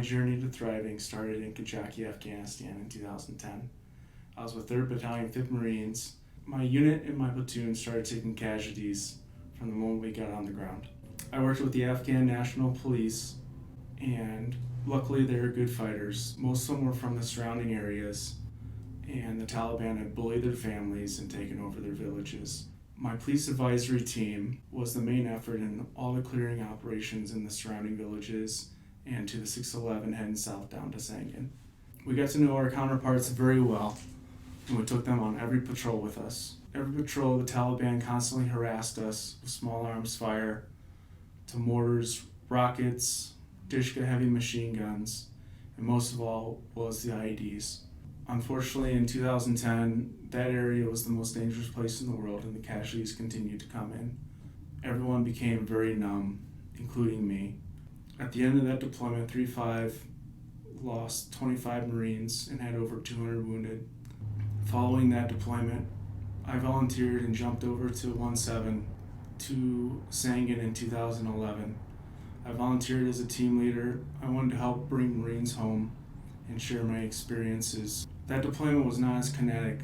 My journey to thriving started in Kajaki, Afghanistan in 2010. I was with 3rd Battalion 5th Marines. My unit and my platoon started taking casualties from the moment we got on the ground. I worked with the Afghan National Police, and luckily they were good fighters. Most of them were from the surrounding areas, and the Taliban had bullied their families and taken over their villages. My police advisory team was the main effort in all the clearing operations in the surrounding villages and to the 611 heading south down to Sangin. We got to know our counterparts very well, and we took them on every patrol with us. Every patrol, the Taliban constantly harassed us with small arms fire to mortars, rockets, Dishka heavy machine guns, and most of all was the IEDs. Unfortunately, in 2010, that area was the most dangerous place in the world, and the casualties continued to come in. Everyone became very numb, including me. At the end of that deployment, 3-5 lost 25 Marines and had over 200 wounded. Following that deployment, I volunteered and jumped over to 1-7 to Sangin in 2011. I volunteered as a team leader. I wanted to help bring Marines home and share my experiences. That deployment was not as kinetic.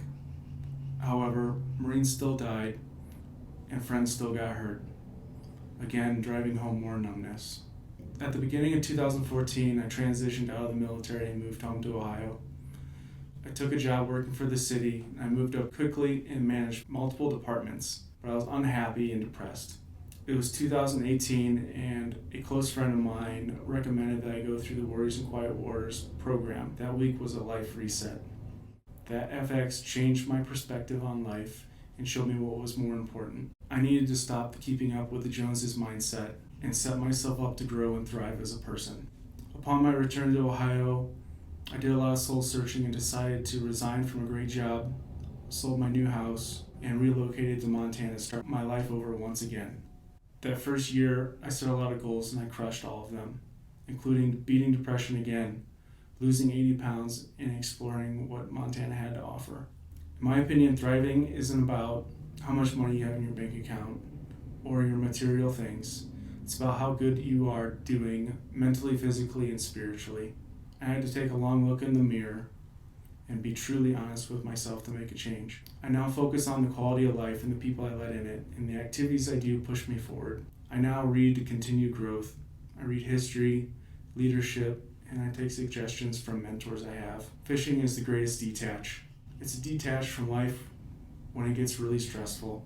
However, Marines still died and friends still got hurt. Again, driving home more numbness. At the beginning of 2014, I transitioned out of the military and moved home to Ohio. I took a job working for the city. I moved up quickly and managed multiple departments, but I was unhappy and depressed. It was 2018, and a close friend of mine recommended that I go through the Warriors and Quiet Waters program. That week was a life reset. That FX changed my perspective on life and showed me what was more important. I needed to stop the keeping up with the Joneses mindset and set myself up to grow and thrive as a person. Upon my return to Ohio, I did a lot of soul searching and decided to resign from a great job, sold my new house, and relocated to Montana to start my life over once again. That first year, I set a lot of goals and I crushed all of them, including beating depression again, losing 80 pounds, and exploring what Montana had to offer. In my opinion, thriving isn't about how much money you have in your bank account or your material things. It's about how good you are doing mentally, physically, and spiritually. I had to take a long look in the mirror and be truly honest with myself to make a change. I now focus on the quality of life and the people I let in it, and the activities I do push me forward. I now read to continue growth. I read history, leadership, and I take suggestions from mentors I have. Fishing is the greatest detach. It's a detach from life when it gets really stressful.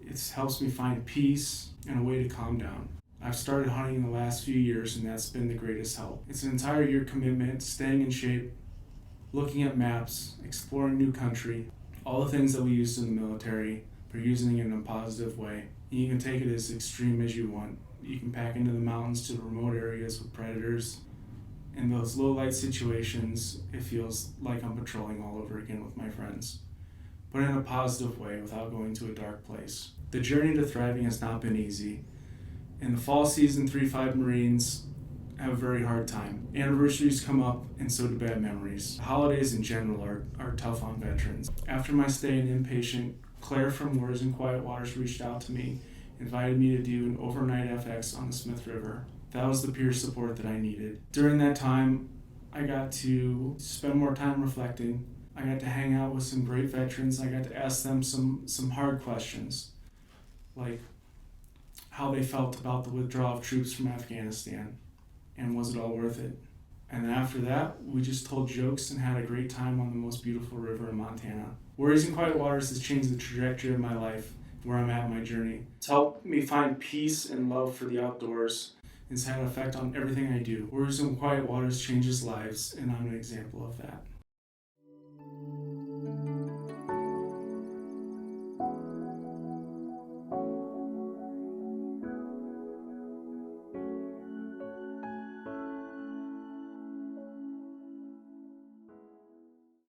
It helps me find peace and a way to calm down. I've started hunting in the last few years, and that's been the greatest help. It's an entire year commitment, staying in shape, looking at maps, exploring new country, all the things that we used in the military, but using it in a positive way. And you can take it as extreme as you want. You can pack into the mountains to the remote areas with predators. In those low light situations, it feels like I'm patrolling all over again with my friends, but in a positive way without going to a dark place. The journey to thriving has not been easy. In the fall season, 3-5 Marines have a very hard time. Anniversaries come up, and so do bad memories. Holidays in general are tough on veterans. After my stay in inpatient, Claire from Warriors and Quiet Waters reached out to me, invited me to do an overnight FX on the Smith River. That was the peer support that I needed. During that time, I got to spend more time reflecting. I got to hang out with some great veterans. I got to ask them some hard questions, like how they felt about the withdrawal of troops from Afghanistan, and was it all worth it? And then after that, we just told jokes and had a great time on the most beautiful river in Montana. Warriors and Quiet Waters has changed the trajectory of my life, where I'm at in my journey. It's helped me find peace and love for the outdoors. It's had an effect on everything I do. Warriors and Quiet Waters changes lives, and I'm an example of that.